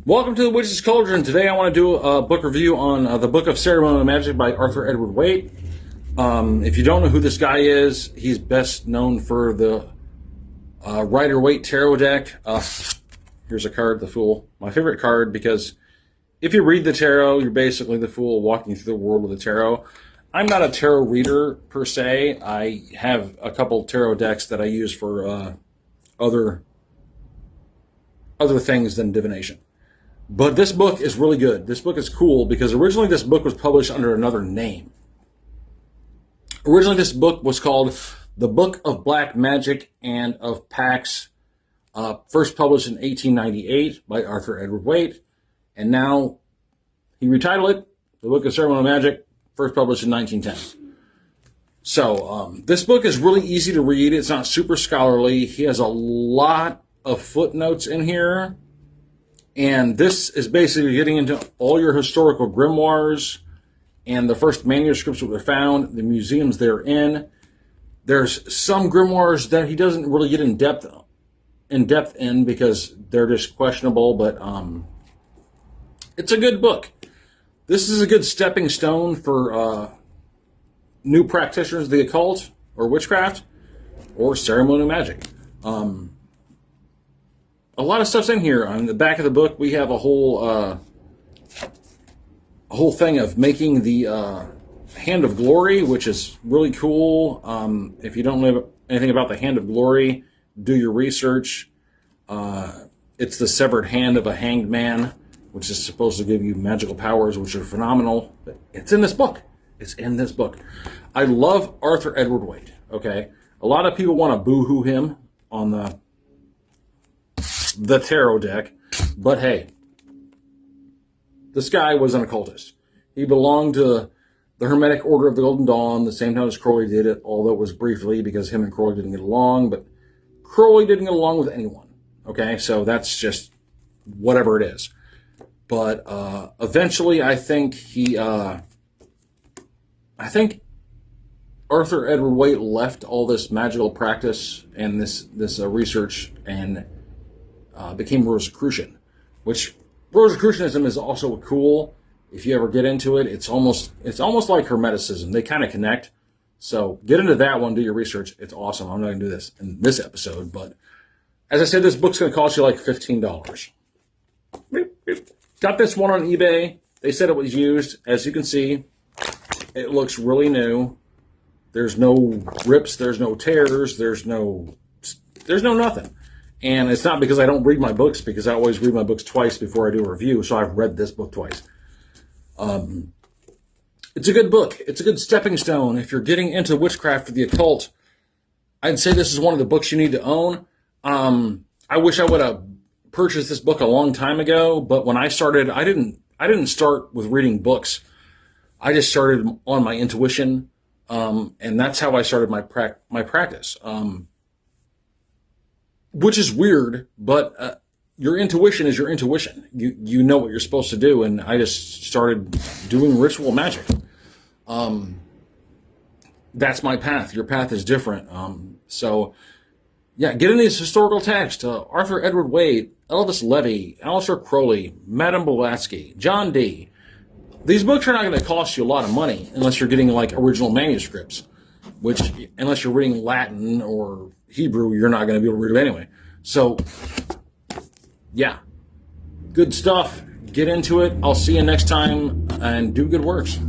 Welcome to the Witch's Cauldron. Today I want to do a book review on the Book of Ceremonial Magic by Arthur Edward Waite. If you don't know who this guy is, he's best known for the Rider-Waite Tarot deck. Here's a card, the Fool. My favorite card because if you read the tarot, you're basically the Fool walking through the world of the tarot. I'm not a tarot reader per se. I have a couple tarot decks that I use for other things than divination. But this book is really good. This book is cool because originally this book was published under another name. Originally this book was called The Book of Black Magic and of Pacts, first published in 1898 by Arthur Edward Waite, and now he retitled it The Book of Ceremonial Magic, first published in 1910. So this book is really easy to read. It's not super scholarly. He has a lot of footnotes in here. And this is basically getting into all your historical grimoires and the first manuscripts that were found, the museums they're in. There's some grimoires that he doesn't really get in depth in because they're just questionable, but it's a good book. This is a good stepping stone for new practitioners of the occult or witchcraft or ceremonial magic. A lot of stuff's in here. On the back of the book, we have a whole thing of making the Hand of Glory, which is really cool. If you don't know anything about the Hand of Glory, do your research. It's the severed hand of a hanged man, which is supposed to give you magical powers, which are phenomenal. It's in this book. It's in this book. I love Arthur Edward Waite, okay? A lot of people want to boo-hoo him on the tarot deck, but hey, this guy was an occultist. He belonged to the Hermetic Order of the Golden Dawn, the same time as Crowley did it, although it was briefly because him and Crowley didn't get along, but Crowley didn't get along with anyone, okay? So that's just whatever it is. But eventually I think Arthur Edward Waite left all this magical practice and this research and became Rosicrucian, which Rosicrucianism is also cool. If you ever get into it, it's almost like Hermeticism. They kind of connect. So get into that one, do your research. It's awesome. I'm not going to do this in this episode, but as I said, this book's going to cost you like $15. Got this one on eBay. They said it was used. As you can see, it looks really new. There's no rips, there's no tears, there's no nothing. And it's not because I don't read my books, because I always read my books twice before I do a review, so I've read this book twice. It's a good book. It's a good stepping stone. If you're getting into witchcraft or the occult, I'd say this is one of the books you need to own. I wish I would have purchased this book a long time ago, but when I started, I didn't start with reading books. I just started on my intuition, and that's how I started my practice. Which is weird, but your intuition is your intuition. You know what you're supposed to do, and I just started doing ritual magic. That's my path. Your path is different. So, yeah, get into these historical texts. Arthur Edward Waite, Elvis Levy, Aleister Crowley, Madame Blavatsky, John Dee. These books are not going to cost you a lot of money unless you're getting like original manuscripts, which unless you're reading Latin or Hebrew, you're not going to be able to read it anyway. So, yeah, good stuff. Get into it. I'll see you next time, and do good works.